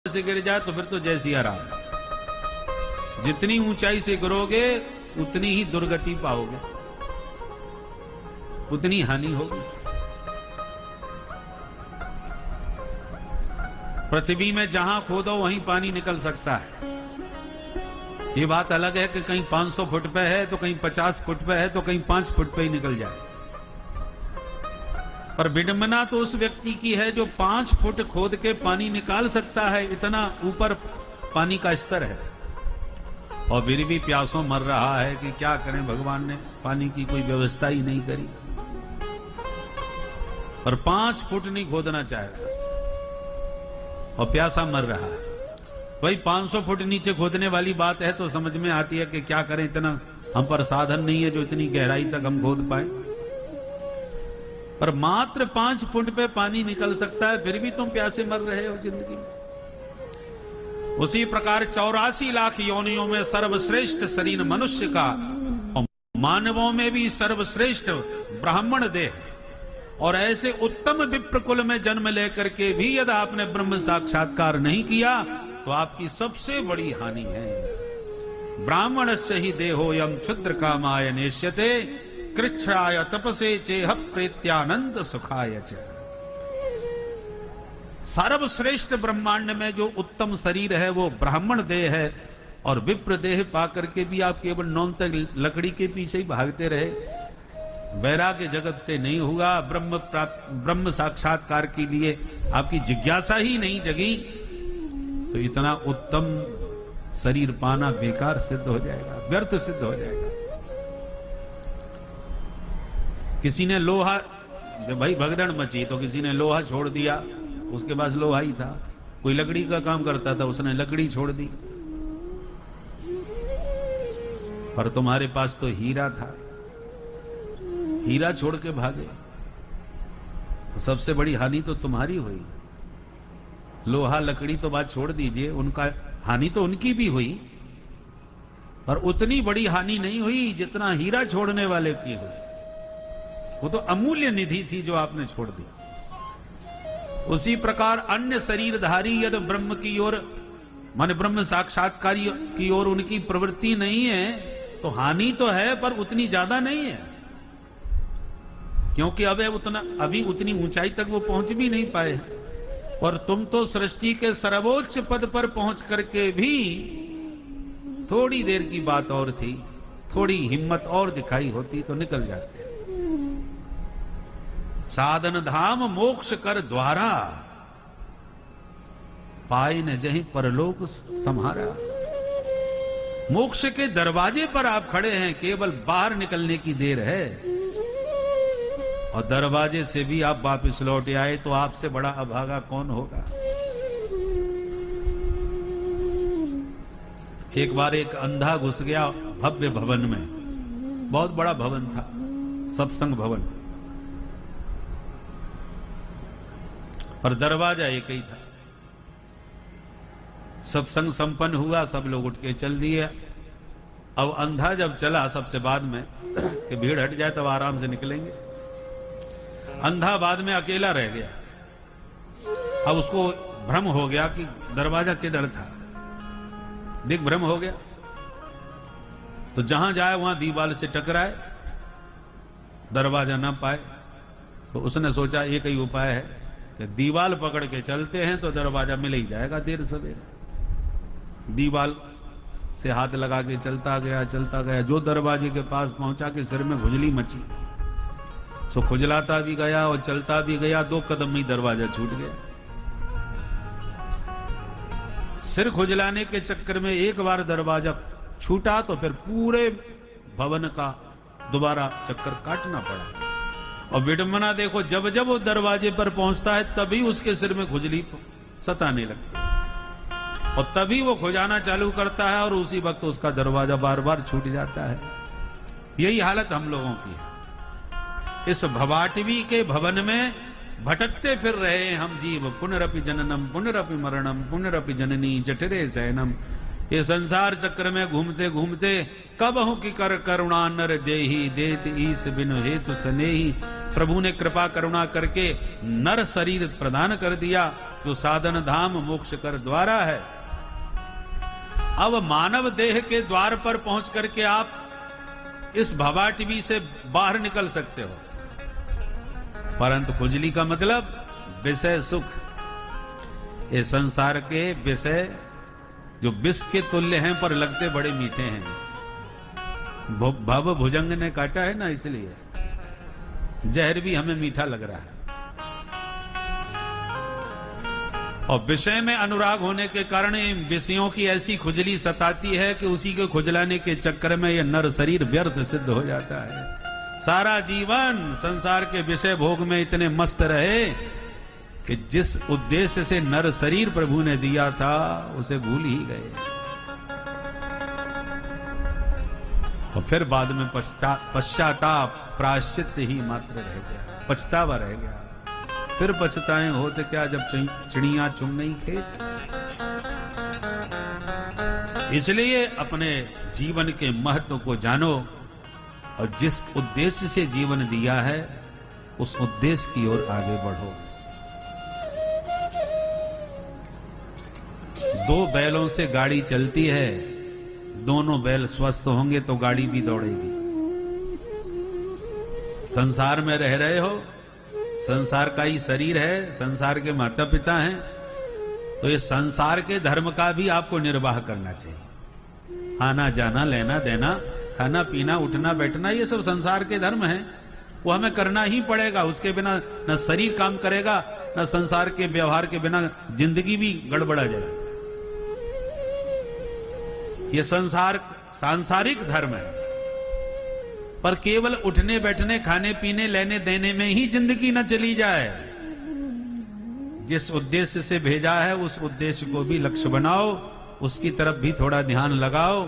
से गिर जाए तो फिर तो जय सिया राम। जितनी ऊंचाई से गिरोगे उतनी ही दुर्गति पाओगे, उतनी हानि होगी। पृथ्वी में जहां खोदो वहीं पानी निकल सकता है। ये बात अलग है कि कहीं 500 फुट पे है तो कहीं 50 फुट पे है तो कहीं 5 फुट पे ही निकल जाए। पर विडंबना तो उस व्यक्ति की है जो 5 फुट खोद के पानी निकाल सकता है, इतना ऊपर पानी का स्तर है, और फिर भी प्यासों मर रहा है कि क्या करें, भगवान ने पानी की कोई व्यवस्था ही नहीं करी। पर 5 फुट नहीं खोदना चाहेगा और प्यासा मर रहा है। भाई 500 फुट नीचे खोदने वाली बात है तो समझ में आती है कि क्या करें, इतना हम पर साधन नहीं है जो इतनी गहराई तक हम खोद पाए। पर मात्र 5 फुट पे पानी निकल सकता है, फिर भी तुम प्यासे मर रहे हो जिंदगी में। उसी प्रकार 84 लाख योनियों में सर्वश्रेष्ठ शरीर मनुष्य का, और मानवों में भी सर्वश्रेष्ठ ब्राह्मण देह, और ऐसे उत्तम विप्र कुल में जन्म लेकर के भी यदि आपने ब्रह्म साक्षात्कार नहीं किया तो आपकी सबसे बड़ी हानि है। ब्राह्मण से ही देहो यम क्षुद्र कामाय नेष्यते, कृच्छ्राय तपसे चेह प्रेत्यानंद सुखाय च। सर्वश्रेष्ठ ब्रह्मांड में जो उत्तम शरीर है वो ब्राह्मण देह है, और विप्र देह पाकर के भी आप केवल नौन तक लकड़ी के पीछे ही भागते रहे, वैराग्य जगत से नहीं हुआ, ब्रह्म साक्षात्कार के लिए आपकी जिज्ञासा ही नहीं जगी, तो इतना उत्तम शरीर पाना बेकार सिद्ध हो जाएगा, व्यर्थ सिद्ध हो जाएगा। किसी ने लोहा, जब भाई भगदड़ मची तो किसी ने लोहा छोड़ दिया, उसके पास लोहा ही था। कोई लकड़ी का काम करता था, उसने लकड़ी छोड़ दी। पर तुम्हारे पास तो हीरा था, हीरा छोड़ के भागे, तो सबसे बड़ी हानि तो तुम्हारी हुई। लोहा लकड़ी तो बात छोड़ दीजिए, उनका हानि तो उनकी भी हुई, पर उतनी बड़ी हानि नहीं हुई जितना हीरा छोड़ने वाले की हुई। वो तो अमूल्य निधि थी जो आपने छोड़ दी। उसी प्रकार अन्य शरीरधारी यदि ब्रह्म की ओर, माने ब्रह्म साक्षात्कारी की ओर उनकी प्रवृत्ति नहीं है तो हानि तो है, पर उतनी ज्यादा नहीं है, क्योंकि अभी उतनी ऊंचाई तक वो पहुंच भी नहीं पाए। और तुम तो सृष्टि के सर्वोच्च पद पर पहुंच करके भी थोड़ी देर की बात और थी, थोड़ी हिम्मत और दिखाई होती तो निकल जाते। साधन धाम मोक्ष कर द्वारा, पाए न जहीं परलोक सम्हारा। मोक्ष के दरवाजे पर आप खड़े हैं, केवल बाहर निकलने की देर है, और दरवाजे से भी आप वापिस लौट आए तो आपसे बड़ा अभागा कौन होगा। एक बार एक अंधा घुस गया भव्य भवन में, बहुत बड़ा भवन था, सत्संग भवन, और दरवाजा एक ही था। सत्संग संपन्न हुआ, सब लोग उठ के चल दिए। अब अंधा जब चला सबसे बाद में कि भीड़ हट जाए तब आराम से निकलेंगे, अंधा बाद में अकेला रह गया। अब उसको भ्रम हो गया कि दरवाजा किधर था, दिग्भ्रम हो गया, तो जहां जाए वहां दीवार से टकराए, दरवाजा ना पाए, तो उसने सोचा एक ही उपाय है कि दीवार पकड़ के चलते हैं तो दरवाजा मिल ही जाएगा देर सवेरे। दीवार से हाथ लगा के चलता गया, जो दरवाजे के पास पहुंचा के सिर में खुजली मची, सो खुजलाता भी गया और चलता भी गया, 2 कदम में दरवाजा छूट गया। सिर खुजलाने के चक्कर में एक बार दरवाजा छूटा तो फिर पूरे भवन का दोबारा चक्कर काटना पड़ा। और विडंबना देखो, जब जब वो दरवाजे पर पहुंचता है तभी उसके सिर में खुजली सताने लगती है, और तभी वो खुजाना चालू करता है और उसी वक्त उसका दरवाजा बार बार छूट जाता है। यही हालत हम लोगों की है। इस भवाटवी के भवन में भटकते फिर रहे हम जीव, पुनरपि जननम पुनरपि मरणम पुनरपि जननी जठरे शयनम। ये संसार चक्र में घूमते घूमते कबहु की कर करुणा नर देही, देत ईस बिनु हेतु सनेही। प्रभु ने कृपा करुणा करके नर शरीर प्रदान कर दिया, जो साधन धाम मोक्ष कर द्वारा है। अब मानव देह के द्वार पर पहुंच करके आप इस भवाटवी से बाहर निकल सकते हो, परंतु खुजली का मतलब विषय सुख। ये संसार के विषय जो विष के तुल्य हैं पर लगते बड़े मीठे हैं। भव भुजंग ने काटा है ना, इसलिए जहर भी हमें मीठा लग रहा है। और विषय में अनुराग होने के कारण इन विषयों की ऐसी खुजली सताती है कि उसी को खुजलाने के चक्कर में यह नर शरीर व्यर्थ सिद्ध हो जाता है। सारा जीवन संसार के विषय भोग में इतने मस्त रहे कि जिस उद्देश्य से नर शरीर प्रभु ने दिया था उसे भूल ही गए, और फिर बाद में पश्चाताप प्रायश्चित ही मात्र रह गया, पछतावा रह गया। फिर पछताएं होते क्या जब चिड़ियां चुन नहीं खेत। इसलिए अपने जीवन के महत्व को जानो और जिस उद्देश्य से जीवन दिया है उस उद्देश्य की ओर आगे बढ़ो। दो बैलों से गाड़ी चलती है, दोनों बैल स्वस्थ होंगे तो गाड़ी भी दौड़ेगी। संसार में रह रहे हो, संसार का ही शरीर है, संसार के माता पिता हैं, तो ये संसार के धर्म का भी आपको निर्वाह करना चाहिए। आना जाना, लेना देना, खाना पीना, उठना बैठना, ये सब संसार के धर्म हैं, वो हमें करना ही पड़ेगा। उसके बिना न शरीर काम करेगा, न संसार के व्यवहार के बिना जिंदगी भी गड़बड़ा जाएगा। ये सांसारिक धर्म है, पर केवल उठने बैठने, खाने पीने, लेने देने में ही जिंदगी न चली जाए। जिस उद्देश्य से भेजा है उस उद्देश्य को भी लक्ष्य बनाओ, उसकी तरफ भी थोड़ा ध्यान लगाओ।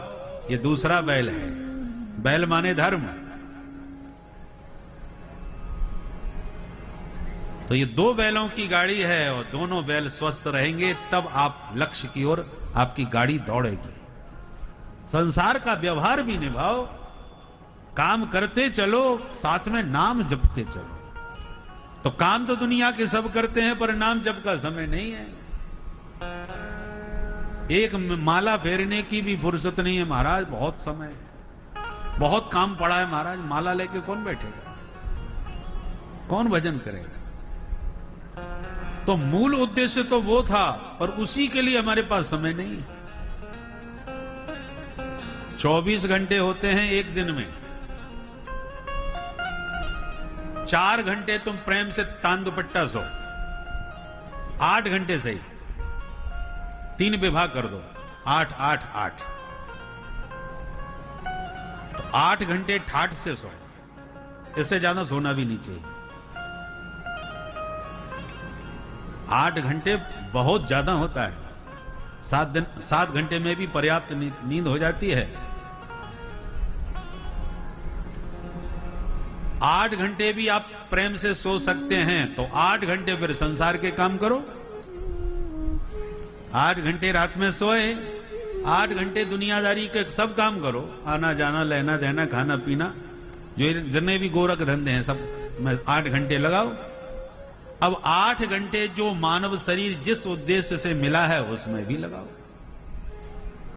ये दूसरा बैल है, बैल माने धर्म। तो ये दो बैलों की गाड़ी है और दोनों बैल स्वस्थ रहेंगे तब आप लक्ष्य की ओर आपकी गाड़ी दौड़ेगी। संसार का व्यवहार भी निभाओ, काम करते चलो, साथ में नाम जपते चलो। तो काम तो दुनिया के सब करते हैं पर नाम जप का समय नहीं है। एक माला फेरने की भी फुर्सत नहीं है महाराज, बहुत समय है, बहुत काम पड़ा है महाराज। माला लेके कौन बैठेगा, कौन भजन करेगा? तो मूल उद्देश्य तो वो था, पर उसी के लिए हमारे पास समय नहीं है। 24 घंटे होते हैं एक दिन में, 4 घंटे तुम प्रेम से तान दुपट्टा सो, 8 घंटे सही, 3 विभाग कर दो, 8 8 8, तो 8 घंटे ठाठ से सो। इससे ज्यादा सोना भी नहीं चाहिए। 8 घंटे बहुत ज्यादा होता है, 7 घंटे में भी पर्याप्त नींद हो जाती है। 8 घंटे भी आप प्रेम से सो सकते हैं तो 8 घंटे फिर संसार के काम करो। 8 घंटे रात में सोए, 8 घंटे दुनियादारी के सब काम करो, आना जाना, लेना देना, खाना पीना, जो जितने भी गोरख धंधे हैं सब में 8 घंटे लगाओ। अब 8 घंटे जो मानव शरीर जिस उद्देश्य से मिला है उसमें भी लगाओ।